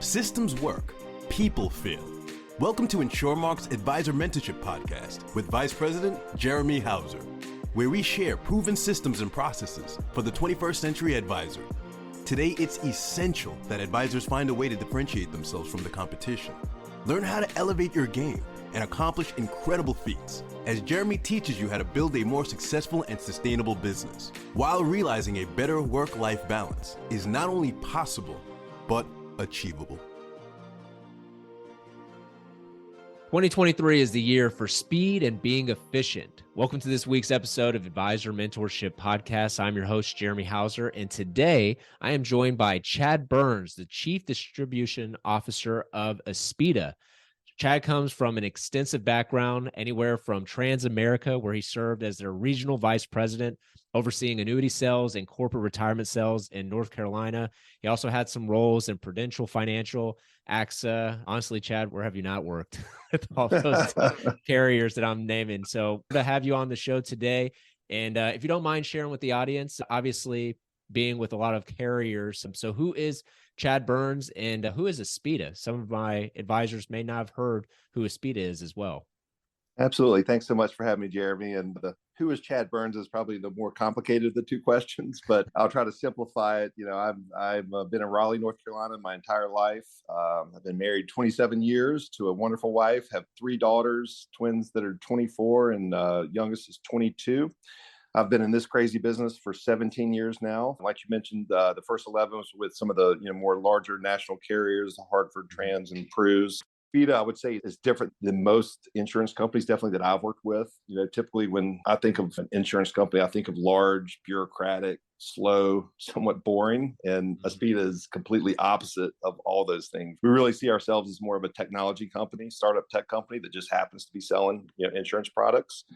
Systems work, people fail. Welcome to InsureMark's Advisor Mentorship Podcast with Vice President Jeremy Hauser, where we share proven systems and processes for the 21st century advisor. Today, it's essential that advisors find a way to differentiate themselves from the competition. Learn how to elevate your game and accomplish incredible feats as Jeremy teaches you how to build a more successful and sustainable business while realizing a better work-life balance is not only possible, but achievable. 2023 is the year for speed and being efficient. Welcome to this week's episode of Advisor Mentorship Podcast. I'm your host, Jeremy Hauser, and today I am joined by Chad Burns, the Chief Distribution Officer of Aspida. Chad comes from an extensive background, anywhere from Transamerica, where he served as their regional vice president, overseeing annuity sales and corporate retirement sales in North Carolina. He also had some roles in Prudential Financial, AXA. Honestly, Chad, where have you not worked with all those carriers that I'm naming? So to have you on the show today. And if you don't mind sharing with the audience, obviously being with a lot of carriers. So who is Chad Burns and who is Aspida? Some of my advisors may not have heard who Aspida is as well. Absolutely. Thanks so much for having me, Jeremy. And the who is Chad Burns is probably the more complicated of the two questions, but I'll try to simplify it. You know, I've been in Raleigh, North Carolina my entire life. I've been married 27 years to a wonderful wife, have three daughters, twins that are 24 and youngest is 22. I've been in this crazy business for 17 years now. Like you mentioned, the first 11 was with some of the more larger national carriers, Hartford, Trans, and Pru's. Aspida, I would say, is different than most insurance companies, definitely that I've worked with. You know, typically when I think of an insurance company, I think of large, bureaucratic, slow, somewhat boring. And Aspida is completely opposite of all those things. We really see ourselves as more of a technology company, startup tech company that just happens to be selling insurance products.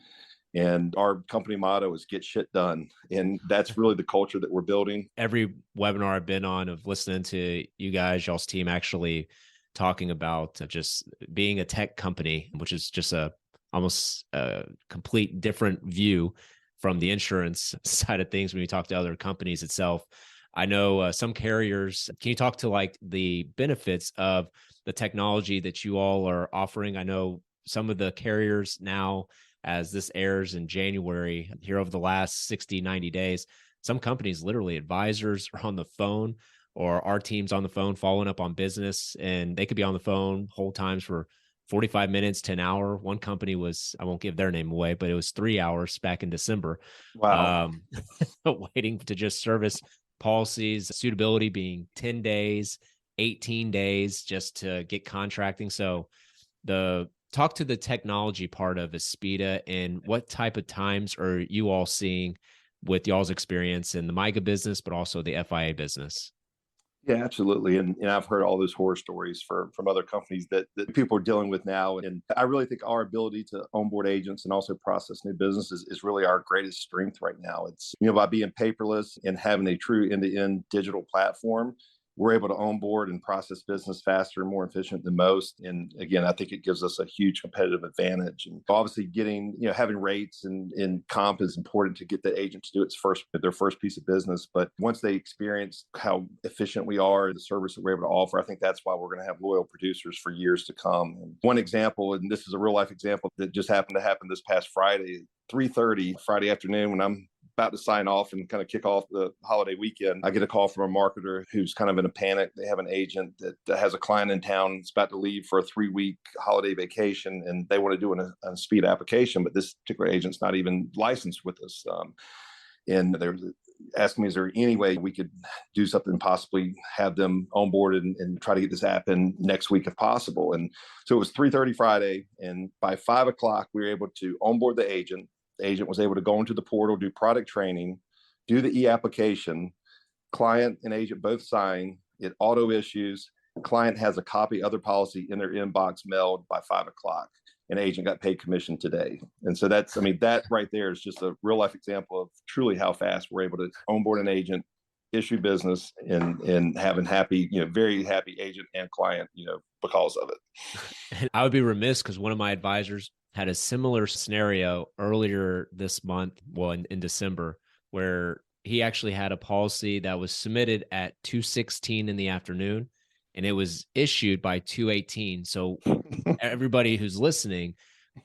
And our company motto is get shit done. And that's really the culture that we're building. Every webinar I've been on of listening to you guys, y'all's team actually talking about just being a tech company, which is just almost a complete different view from the insurance side of things when you talk to other companies itself. I know some carriers, can you talk to like the benefits of the technology that you all are offering? I know some of the carriers now, as this airs in January, here over the last 60, 90 days, some companies, literally advisors are on the phone or our team's on the phone following up on business, and they could be on the phone whole times for 45 minutes to an hour. One company was, I won't give their name away, but it was 3 hours back in December. Wow. Waiting to just service policies, suitability being 10 days, 18 days just to get contracting. So talk to the technology part of Aspida and what type of times are you all seeing with y'all's experience in the MIGA business, but also the FIA business? Yeah, absolutely. And I've heard all those horror stories from other companies that people are dealing with now. And I really think our ability to onboard agents and also process new business is really our greatest strength right now. It's, by being paperless and having a true end-to-end digital platform, we're able to onboard and process business faster and more efficient than most. And again, I think it gives us a huge competitive advantage. And obviously having rates and comp is important to get the agent to do their first piece of business. But once they experience how efficient we are, the service that we're able to offer, I think that's why we're going to have loyal producers for years to come. And one example, and this is a real life example that just happened to happen this past Friday, 3:30 Friday afternoon, when I'm about to sign off and kind of kick off the holiday weekend, I get a call from a marketer who's kind of in a panic. They have an agent that has a client in town that's about to leave for a 3-week holiday vacation, and they want to do an Aspida application, but this particular agent's not even licensed with us. And they're asking me, is there any way we could do something, possibly have them onboarded and try to get this app in next week if possible? And so it was 3:30 Friday, and by 5 o'clock, we were able to onboard the agent. The agent was able to go into the portal, do product training, do the e-application. Client and agent both sign. It auto issues. Client has a copy of the policy in their inbox mailed by 5 o'clock. And agent got paid commission today. And so that right there is just a real life example of truly how fast we're able to onboard an agent, issue business, and having happy, very happy agent and client, because of it. I would be remiss because one of my advisors had a similar scenario earlier this month, in December, where he actually had a policy that was submitted at 2:16 in the afternoon. and it was issued by 218. So everybody who's listening,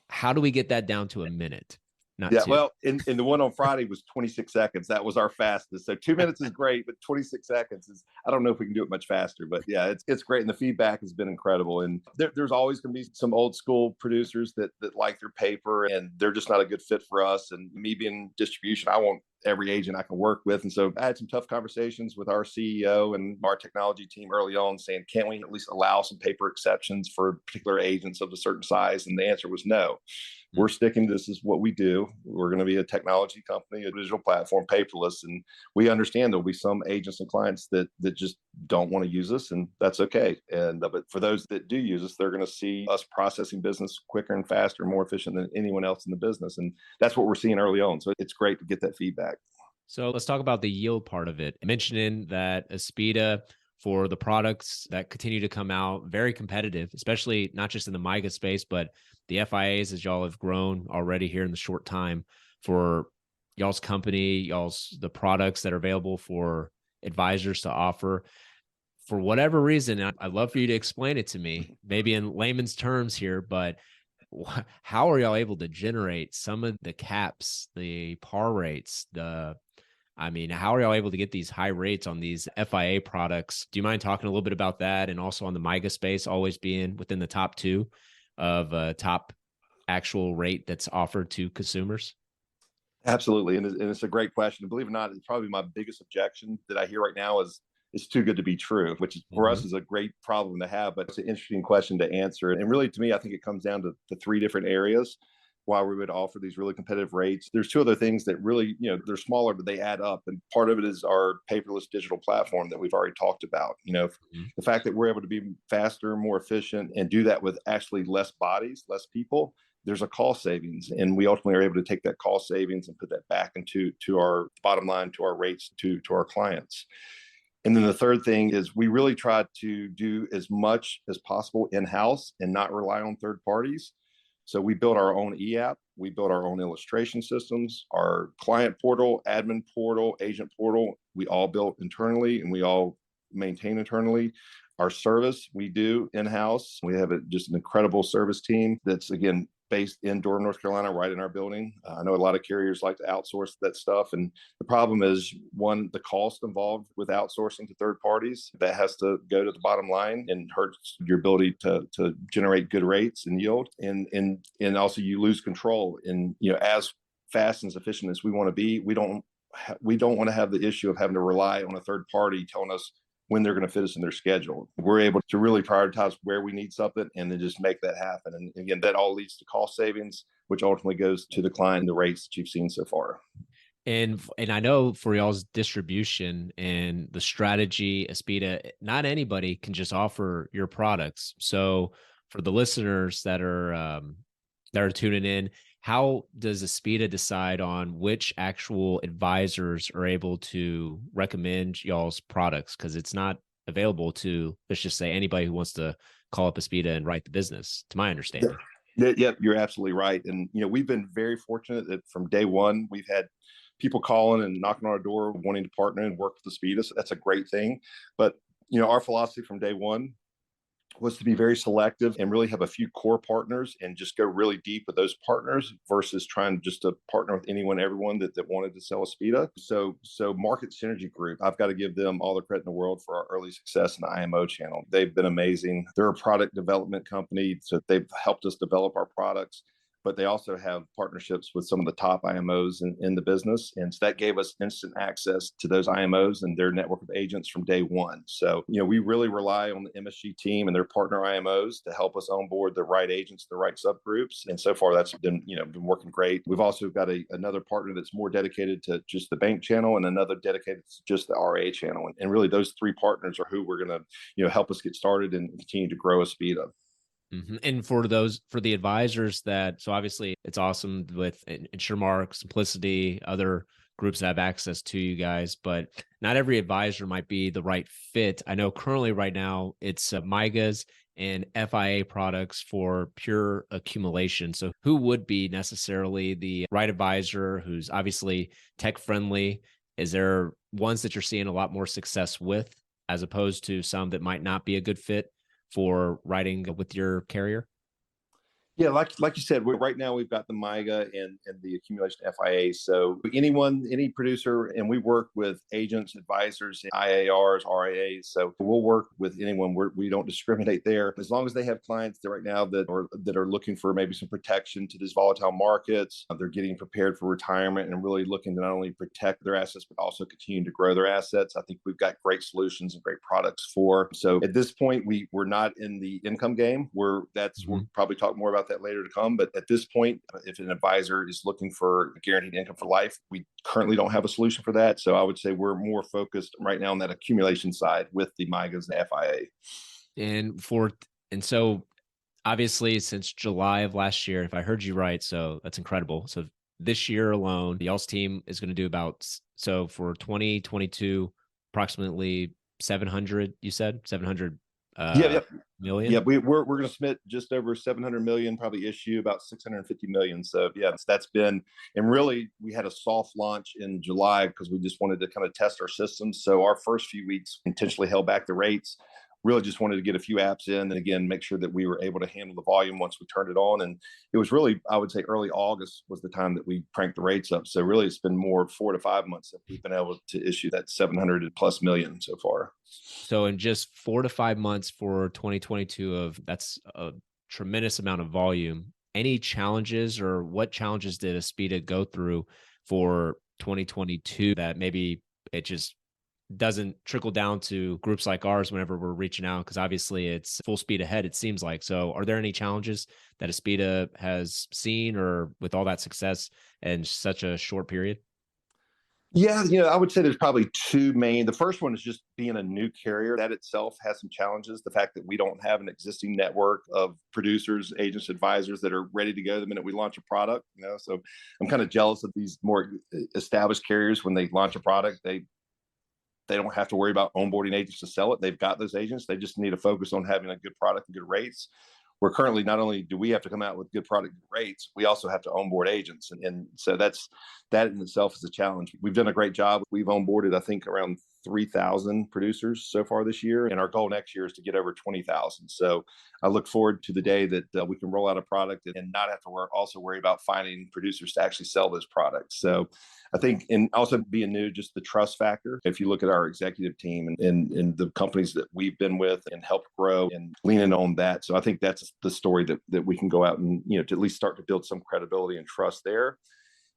how do we get that down to a minute, not Yeah, two? well, in the one on Friday was 26 seconds. That was our fastest. So 2 minutes is great, but 26 seconds is, I don't know if we can do it much faster, but yeah, it's great. And the feedback has been incredible. And there's always going to be some old school producers that like their paper and they're just not a good fit for us. And me being distribution, I want every agent I can work with. And so I had some tough conversations with our CEO and our technology team early on saying, can't we at least allow some paper exceptions for particular agents of a certain size? And the answer was no. We're sticking to this is what we do. We're going to be a technology company, a digital platform, paperless. And we understand there'll be some agents and clients that just don't want to use us, and that's okay. And but for those that do use us, they're going to see us processing business quicker and faster, more efficient than anyone else in the business. And that's what we're seeing early on. So it's great to get that feedback. So let's talk about the yield part of it. Mentioning that Aspida, for the products that continue to come out, very competitive, especially not just in the MIGA space, but the FIAs, as y'all have grown already here in the short time for y'all's company, the products that are available for advisors to offer. For whatever reason, I'd love for you to explain it to me, maybe in layman's terms here, but how are y'all able to generate some of the caps, the par rates, how are y'all able to get these high rates on these FIA products? Do you mind talking a little bit about that? And also on the MIGA space, always being within the top two of top actual rate that's offered to consumers? Absolutely. And it's a great question. Believe it or not, it's probably my biggest objection that I hear right now is it's too good to be true, which is for us is a great problem to have, but it's an interesting question to answer. And really, to me, I think it comes down to three different areas why we would offer these really competitive rates. There's two other things that really, they're smaller, but they add up. And part of it is our paperless digital platform that we've already talked about. The fact that we're able to be faster, more efficient, and do that with actually less bodies, less people, there's a cost savings. And we ultimately are able to take that cost savings and put that back into our bottom line, to our rates, to our clients. And then the third thing is we really try to do as much as possible in-house and not rely on third parties. So we built our own e-app, we built our own illustration systems, our client portal, admin portal, agent portal, we all built internally and we all maintain internally. Our service we do in-house. We have just an incredible service team that's, again, based in Durham, North Carolina, right in our building. I know a lot of carriers like to outsource that stuff. And the problem is, one, the cost involved with outsourcing to third parties, that has to go to the bottom line and hurts your ability to generate good rates and yield. And also you lose control. And, as fast and as efficient as we want to be, we don't want to have the issue of having to rely on a third party telling us when they're going to fit us in their schedule. We're able to really prioritize where we need something and then just make that happen. And again, that all leads to cost savings, which ultimately goes to the client and the rates that you've seen so far. And I know for y'all's distribution and the strategy, Aspida, not anybody can just offer your products. So for the listeners that are tuning in, how does Aspida decide on which actual advisors are able to recommend y'all's products? Because it's not available to, let's just say, anybody who wants to call up Aspida and write the business, to my understanding. Yeah, you're absolutely right. And, we've been very fortunate that from day one, we've had people calling and knocking on our door wanting to partner and work with Aspida. So that's a great thing. But, our philosophy from day one was to be very selective and really have a few core partners and just go really deep with those partners versus trying just to partner with everyone that wanted to sell Aspida. So Market Synergy Group, I've got to give them all the credit in the world for our early success in the IMO channel. They've been amazing. They're a product development company, so they've helped us develop our products. But they also have partnerships with some of the top IMOs in the business. And so that gave us instant access to those IMOs and their network of agents from day one. So, we really rely on the MSG team and their partner IMOs to help us onboard the right agents, the right subgroups. And so far that's been working great. We've also got another partner that's more dedicated to just the bank channel and another dedicated to just the RA channel. And really those three partners are who we're going to, help us get started and continue to grow Aspida. And for the advisors so obviously it's awesome with InsureMark, Simplicity, other groups that have access to you guys, but not every advisor might be the right fit. I know currently right now it's MIGAs and FIA products for pure accumulation. So who would be necessarily the right advisor who's obviously tech friendly? Is there ones that you're seeing a lot more success with? as opposed to some that might not be a good fit for writing with your carrier? Yeah, like you said, right now we've got the MIGA and the accumulation FIA. So any producer, and we work with agents, advisors, IARs, RIAs. So we'll work with anyone. We don't discriminate there, as long as they have clients that right now that are looking for maybe some protection to these volatile markets. They're getting prepared for retirement and really looking to not only protect their assets but also continue to grow their assets. I think we've got great solutions and great products for. So at this point, we're not in the income game. We'll probably talk more about that later to come. But at this point, if an advisor is looking for guaranteed income for life, we currently don't have a solution for that. So I would say we're more focused right now on that accumulation side with the MIGAs and FIA. And so obviously since July of last year, if I heard you right, so that's incredible. So this year alone, the y'all's team is going to do so for 2022, approximately 700, you said 700 Yeah. million. Yeah, we're going to submit just over 700 million, probably issue about 650 million. So yeah, that's been, and really we had a soft launch in July because we just wanted to kind of test our systems. So our first few weeks intentionally held back the rates. Really just wanted to get a few apps in and again make sure that we were able to handle the volume once we turned it on. And it was really, I would say, early August was the time that we cranked the rates up. So really, it's been more 4 to 5 months that we've been able to issue that 700 plus million so far. So in just 4 to 5 months for 2022, that's a tremendous amount of volume. Any challenges, or what challenges did Aspida go through for 2022 that maybe it just doesn't trickle down to groups like ours whenever we're reaching out? Because obviously it's full speed ahead, it seems like. So are there any challenges that Aspida has seen, or with all that success in such a short period? Yeah, I would say there's probably two main. The first one is just being a new carrier. That itself has some challenges. The fact that we don't have an existing network of producers, agents, advisors that are ready to go the minute we launch a product. So I'm kind of jealous of these more established carriers. When they launch a product, they don't have to worry about onboarding agents to sell it. They've got those agents. They just need to focus on having a good product and good rates. We're currently, not only do we have to come out with good product rates, we also have to onboard agents. And so that in itself is a challenge. We've done a great job. We've onboarded, I think, around 3,000 producers so far this year. And our goal next year is to get over 20,000. So I look forward to the day that we can roll out a product and not have to worry about finding producers to actually sell those products. So I think, and also being new, just the trust factor. If you look at our executive team and the companies that we've been with and helped grow and leaning on that. So I think that's the story that we can go out and, to at least start to build some credibility and trust there.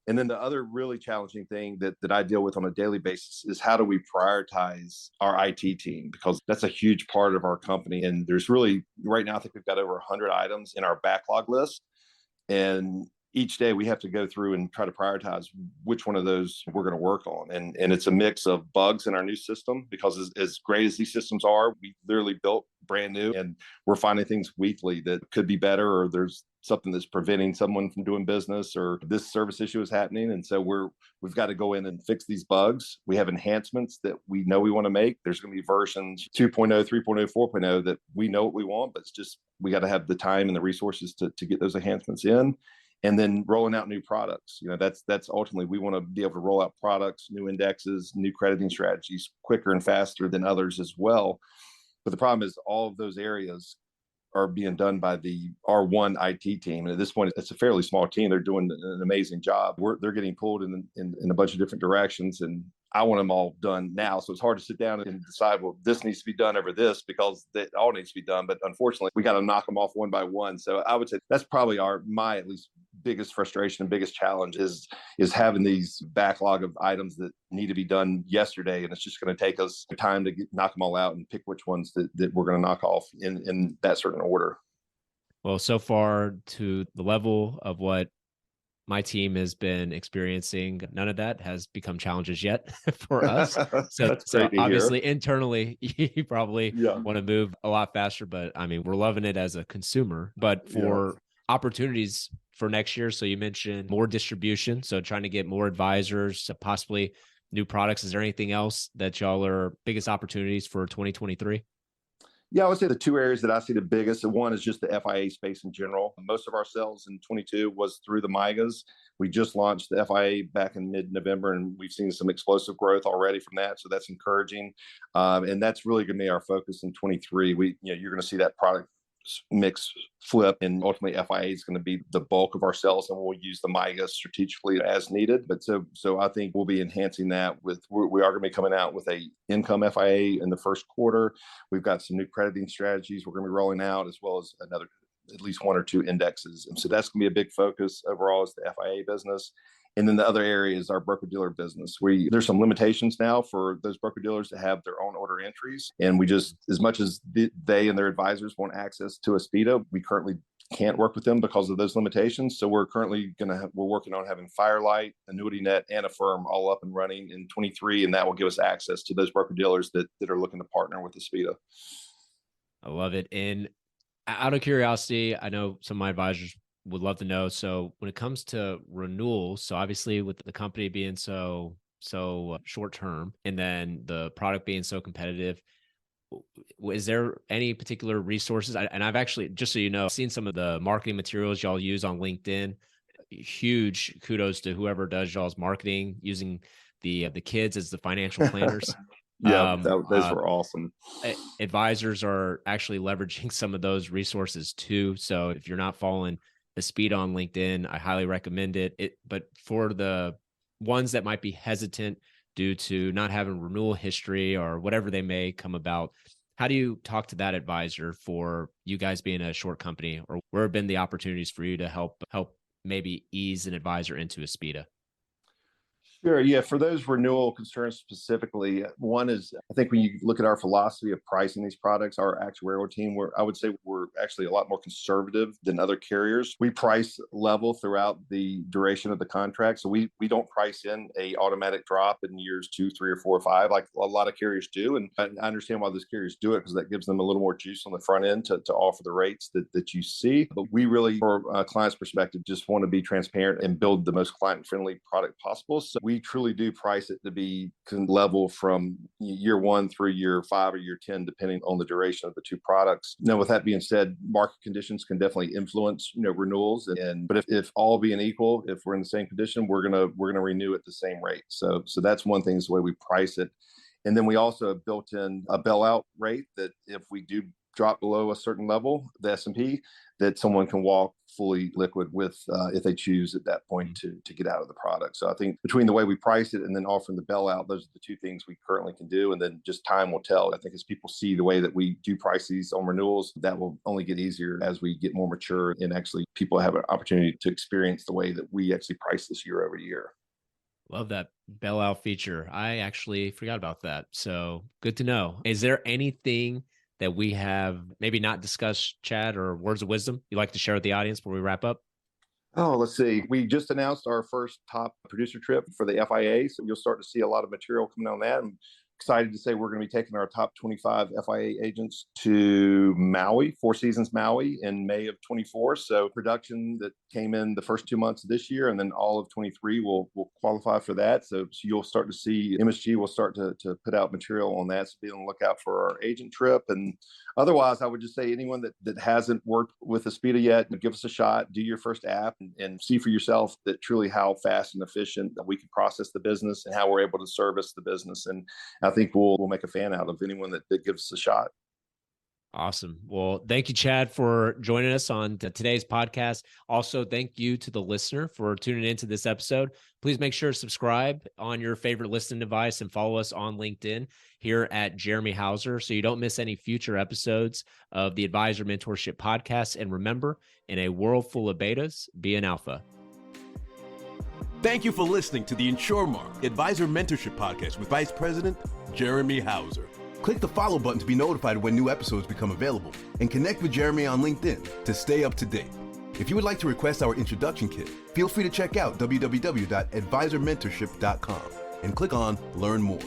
And then the other really challenging thing that I deal with on a daily basis is how do we prioritize our IT team? Because that's a huge part of our company. And there's really, right now, I think we've got over 100 items in our backlog list. And each day we have to go through and try to prioritize which one of those we're going to work on. And it's a mix of bugs in our new system, because as great as these systems are, we literally built brand new and we're finding things weekly that could be better, or there's something that's preventing someone from doing business, or this service issue is happening. And so we've got to go in and fix these bugs. We have enhancements that we know we want to make. There's going to be versions 2.0, 3.0, 4.0 that we know what we want, but it's just, we got to have the time and the resources to get those enhancements in. And then rolling out new products. That's ultimately, we want to be able to roll out products, new indexes, new crediting strategies quicker and faster than others as well. But the problem is all of those areas are being done by the R1 IT team. And at this point, it's a fairly small team. They're doing an amazing job. They're getting pulled in a bunch of different directions. And I want them all done now. So it's hard to sit down and decide, well, this needs to be done over this, because it all needs to be done. But unfortunately, we got to knock them off one by one. So I would say that's probably my at least biggest frustration and biggest challenge is having these backlog of items that need to be done yesterday. And it's just going to take us time to knock them all out and pick which ones that we're going to knock off in that certain order. Well, so far, to the level of what my team has been experiencing, none of that has become challenges yet for us. So obviously internally, you probably want to move a lot faster, but I mean, we're loving it as a consumer. But for opportunities for next year, so you mentioned more distribution, so trying to get more advisors, possibly new products. Is there anything else that y'all are biggest opportunities for 2023? Yeah, I would say the two areas that I see the biggest, and one is just the FIA space in general. Most of our sales in 22 was through the MIGAs. We just launched the FIA back in mid-November, and we've seen some explosive growth already from that. So that's encouraging. And that's really going to be our focus in 23. You're going to see that product mix flip, and ultimately FIA is going to be the bulk of our sales, and we'll use the MIGA strategically as needed. But so I think we'll be enhancing that we are going to be coming out with a income FIA in the first quarter. We've got some new crediting strategies we're going to be rolling out, as well as at least one or two indexes. And so that's going to be a big focus overall is the FIA business. And then the other area is our broker-dealer business. There's some limitations now for those broker-dealers to have their own order entries. And we just, as much as they and their advisors want access to Aspida, we currently can't work with them because of those limitations. So we're working on having Firelight, AnnuityNet, and Affirm all up and running in 23, and that will give us access to those broker-dealers that are looking to partner with Aspida. I love it. And out of curiosity, I know some of my advisors would love to know. So when it comes to renewals, so obviously with the company being so short term, and then the product being so competitive, is there any particular resources? And I've actually, just so you know, seen some of the marketing materials y'all use on LinkedIn. Huge kudos to whoever does y'all's marketing, using the kids as the financial planners. Yeah, those were awesome. Advisors are actually leveraging some of those resources too. So if you're not following Aspida on LinkedIn, I highly recommend it. But for the ones that might be hesitant due to not having renewal history or whatever they may come about, how do you talk to that advisor for you guys being a short company, or where have been the opportunities for you to help maybe ease an advisor into Aspida? Sure. Yeah. For those renewal concerns specifically, one is, I think when you look at our philosophy of pricing these products, our actuarial team, I would say we're actually a lot more conservative than other carriers. We price level throughout the duration of the contract. So we don't price in a automatic drop in years 2, 3, or 4, or 5, like a lot of carriers do. And I understand why those carriers do it, because that gives them a little more juice on the front end to offer the rates that you see. But we really, from a client's perspective, just want to be transparent and build the most client-friendly product possible. So we truly do price it to be level from year 1 through year 5 or year 10, depending on the duration of the two products. Now, with that being said, market conditions can definitely influence, renewals. But if all being equal, if we're in the same condition, we're gonna renew at the same rate. So that's one thing, is the way we price it. And then we also have built in a bailout rate that if we do drop below a certain level, the S&P, that someone can walk fully liquid with if they choose at that point to get out of the product. So I think between the way we price it and then offering the bailout, those are the two things we currently can do. And then just time will tell. I think as people see the way that we do price these on renewals, that will only get easier as we get more mature and actually people have an opportunity to experience the way that we actually price this year over year. Love that bailout feature. I actually forgot about that. So good to know. Is there anything that we have maybe not discussed, Chad, or words of wisdom you'd like to share with the audience before we wrap up? Oh, let's see. We just announced our first top producer trip for the FIA. So you'll start to see a lot of material coming on that. I'm excited to say we're going to be taking our top 25 FIA agents to Maui, Four Seasons Maui, in May of 24. So production that came in the first 2 months of this year, and then all of 23 will qualify for that. So you'll start to see MSG will start to put out material on that. So be on the lookout for our agent trip. And otherwise, I would just say anyone that hasn't worked with Aspida yet, give us a shot, do your first app, and see for yourself that truly how fast and efficient that we can process the business and how we're able to service the business. And I think we'll make a fan out of anyone that gives us a shot. Awesome. Well, thank you, Chad, for joining us on today's podcast. Also, thank you to the listener for tuning into this episode. Please make sure to subscribe on your favorite listening device and follow us on LinkedIn here at Jeremy Hauser so you don't miss any future episodes of the Advisor Mentorship Podcast. And remember, in a world full of betas, be an alpha. Thank you for listening to the InsureMark Advisor Mentorship Podcast with Vice President Jeremy Hauser. Click the follow button to be notified when new episodes become available, and connect with Jeremy on LinkedIn to stay up to date. If you would like to request our introduction kit, feel free to check out www.advisormentorship.com and click on Learn More.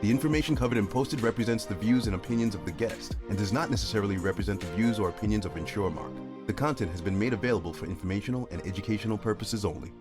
The information covered and posted represents the views and opinions of the guest and does not necessarily represent the views or opinions of InsureMark. The content has been made available for informational and educational purposes only.